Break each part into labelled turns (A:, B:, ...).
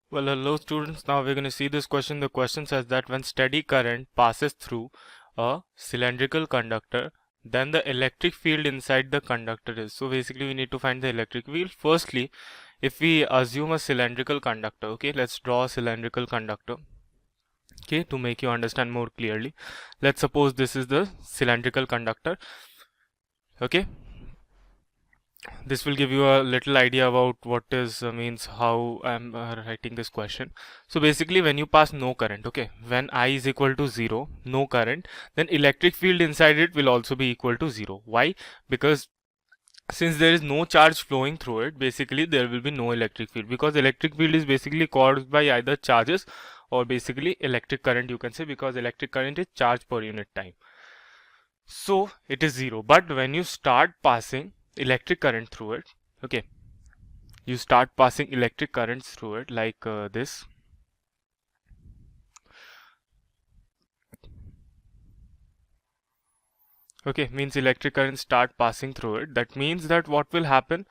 A: Well, hello students. Now we're going to see this question. The question says that when steady current passes through a cylindrical conductor, then the electric field inside the conductor is. So basically we need to find the electric field. Firstly, if we assume a cylindrical conductor, okay, let's draw a cylindrical conductor. Okay, to make you understand more clearly, let's suppose this is the cylindrical conductor. Okay, this will give you a little idea about what is means how I'm writing this question. So basically when you pass no current, okay, when I is equal to 0, no current, then electric field inside it will also be equal to 0. Why? Because since there is no charge flowing through it, basically there will be no electric field, because electric field is basically caused by either charges or basically electric current, you can say, because electric current is charge per unit time. So it is 0. But when you start passing electric current through it, okay, you start passing electric currents through it like this. Okay, means electric currents start passing through it. That means that what will happen,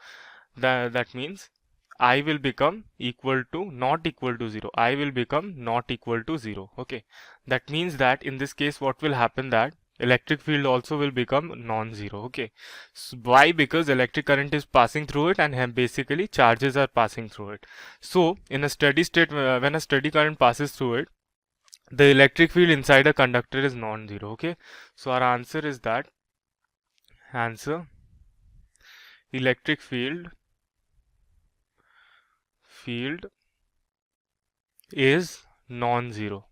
A: that means I will become equal to not equal to 0. I will become not equal to 0. Okay, that means that in this case what will happen, that electric field also will become non-zero. Okay, so why? Because electric current is passing through it and basically charges are passing through it. So in a steady state, when a steady current passes through it, the electric field inside a conductor is non-zero. Okay, so our answer is that electric field is non-zero.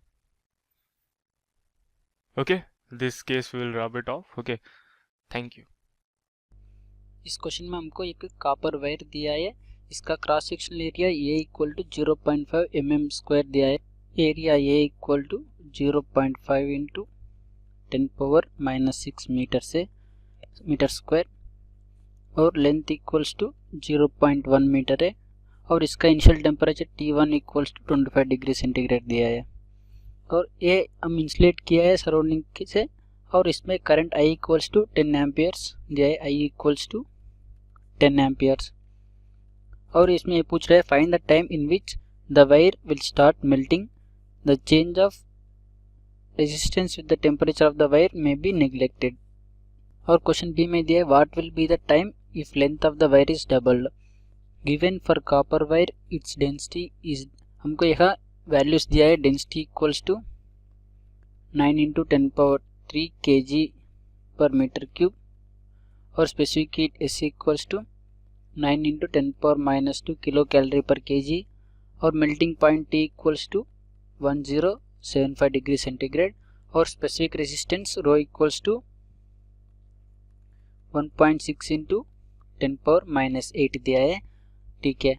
A: Okay, this case we will rub it off. Okay, thank you.
B: इस question में हमको एक copper wire दिया है, इसका cross sectional area A equal to 0.5 mm square दिया है। Area A equal to 0.5 into 10⁻⁻6 metre square और लेंथ इक्वल्स टू 0.1 मीटर है और इसका initial temperature T1 equals to 25 degree centigrade दिया है और ये हम इंसुलेट किया है सराउंडिंग से और इसमें current I equals to 10 amperes दिया है, I इक्वल्स टू 10 एम्पियर्स और इसमें ये पूछ रहा है find the time in which the wire will start melting, the change of resistance with the temperature of the wire may be neglected. और question B में दिया है what will be the time if length of the wire is doubled, given for copper wire its density is, हमको यहाँ values दिया है, density equals to 9 into 10⁻³ kg per metre cube और specific heat S equals to 9 into 10⁻⁻2 kilo calorie per kg और melting point T equals to 1075 degree centigrade और specific resistance rho equals to 1.6 into 10⁻⁻8 दिया है। ठीक है,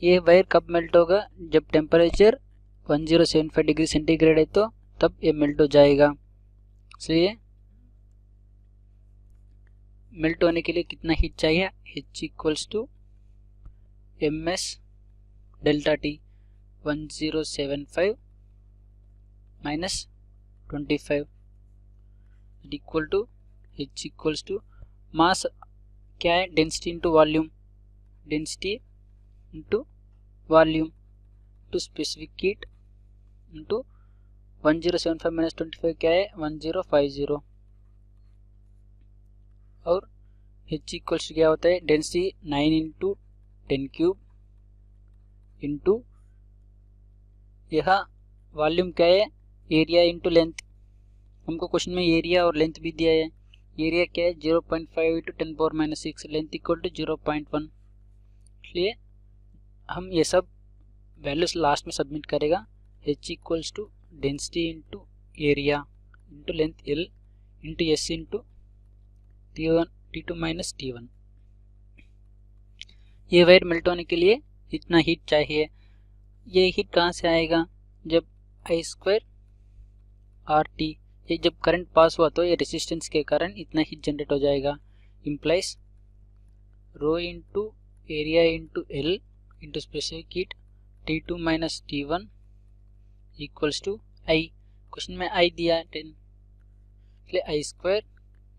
B: ये wire कब melt होगा? जब टेम्परेचर 1075 डिग्री सेंटीग्रेड है तो तब ये मेल्ट हो जाएगा। इसलिए मेल्ट होने के लिए कितना हीट चाहिए? H equals to MS delta T 1075 minus 25 equal to H equals to mass क्या है? Density into volume, density into volume to specific heat into 1075 minus 25 क्या है? 1050 और H इक्वल्स क्या होता है? डेंसिटी 9 इंटू 10 क्यूब इंटू यह वॉल्यूम क्या है? Area into length. हमको क्वेश्चन में एरिया और लेंथ भी दिया है। एरिया क्या है? 0.5 इंटू 10⁻�6, लेंथ इक्वल टू 0.1। इसलिए हम ये सब वैल्यूज लास्ट में सबमिट करेगा। H equals to density into area into length L into S into T2 minus T1। ये वायर मेल्ट होने के लिए इतना हीट चाहिए। ये हीट कहाँ से आएगा? जब I² RT, ये जब करंट पास हुआ तो ये रेजिस्टेंस के कारण इतना हीट जनरेट हो जाएगा। Implies rho into area into L into specific heat T2 minus T1 equals to I। Question में I दिया है 10, इसलिए I²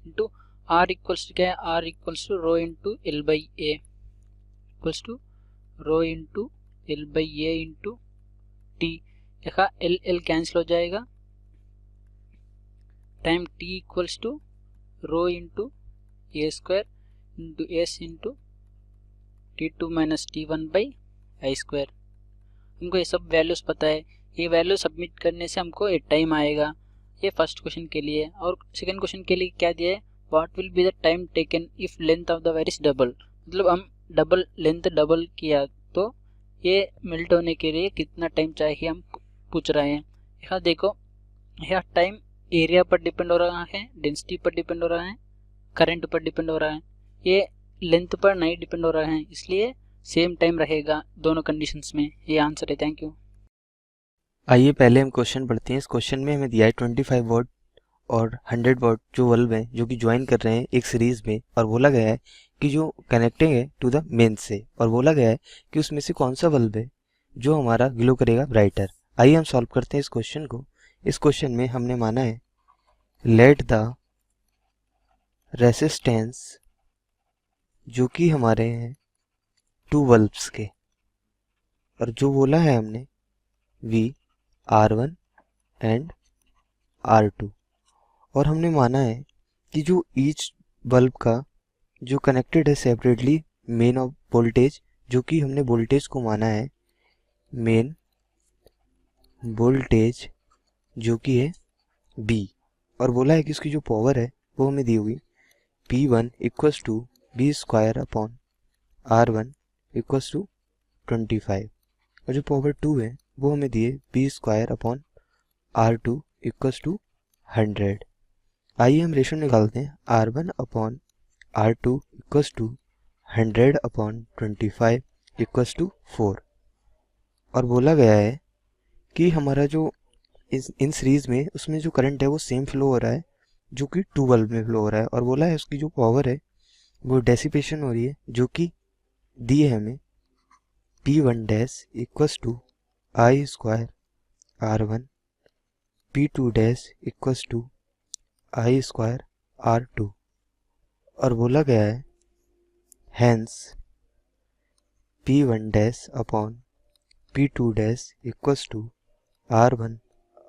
B: into R equals to क्या है? R equals to rho into L by A equals to rho into L by A into T, यहाँ L L cancel हो जाएगा, time T equals to rho into A square into S into T2 minus T1 by I square. हमको ये सब values पता है, ये value submit करने से हमको एक टाइम आएगा। ये फर्स्ट क्वेश्चन के लिए। और सेकंड क्वेश्चन के लिए क्या दिया है, what will be the time taken if length of the wire is double, मतलब हम डबल लेंथ डबल किया तो ये मेल्ट होने के लिए कितना टाइम चाहिए हम पूछ रहे हैं। यहाँ देखो, यह टाइम एरिया पर डिपेंड हो रहा है, डेंसिटी पर डिपेंड हो रहा है, करंट पर डिपेंड हो रहा है, ये लेंथ पर नहीं डिपेंड हो रहा है, इसलिए सेम टाइम रहेगा दोनों कंडीशंस में। ये आंसर है। Thank you.
C: आइए पहले हम क्वेश्चन पढ़ते हैं। इस क्वेश्चन में हमें दिया है 25 वॉट और 100 वॉट जो बल्ब हैं जो कि ज्वाइन कर रहे हैं एक सीरीज में, और बोला गया है कि जो कनेक्टिंग है टू द मेन से, और बोला गया है कि उसमें से कौन सा बल्ब है जो हमारा ग्लो करेगा ब्राइटर। आइए हम सॉल्व करते हैं इस क्वेश्चन को। इस क्वेश्चन में हमने माना है लेट द रेसिस्टेंस जो कि हमारे हैं 2 बल्ब्स के, और जो बोला है हमने V R1 एंड R2, और हमने माना है कि जो ईच बल्ब का जो कनेक्टेड है सेपरेटली मेन ऑफ वोल्टेज, जो कि हमने वोल्टेज को माना है मेन वोल्टेज जो कि है B, और बोला है कि उसकी जो पावर है वो हमें दी होगी P1 equals to B square upon R1 equals to 25, और जो पावर 2 है वो हमें दिए B square upon R2 equals to 100। आइए हम रेशो निकालते हैं, R1 upon R2 equals to 100 upon 25 equals to 4, और बोला गया है कि हमारा जो इन सीरीज में उसमें जो करंट है वो सेम फ्लो हो रहा है जो कि 2 बल्ब में फ्लो हो रहा है, और बोला है उसकी जो पावर है वो डेसिपेशन हो रही है जो कि दी है हमें P1 dash equals to I square R1, P2 dash equals to I square R2, और बोला गया है hence P1 dash upon P2 dash equals to R1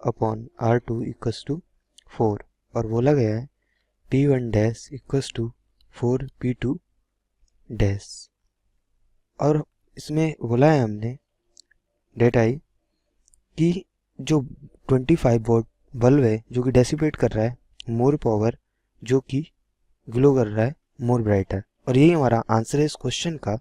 C: upon R2 equals to 4, और बोला गया है P1 dash equals to 4 P2 dash, और इसमें बोला है हमने डेट आई कि जो 25 वोल्ट बल्ब है जो कि डेसिपेट कर रहा है मोर पावर जो कि ग्लो कर रहा है मोर ब्राइटर, और यही हमारा आंसर है इस क्वेश्चन का।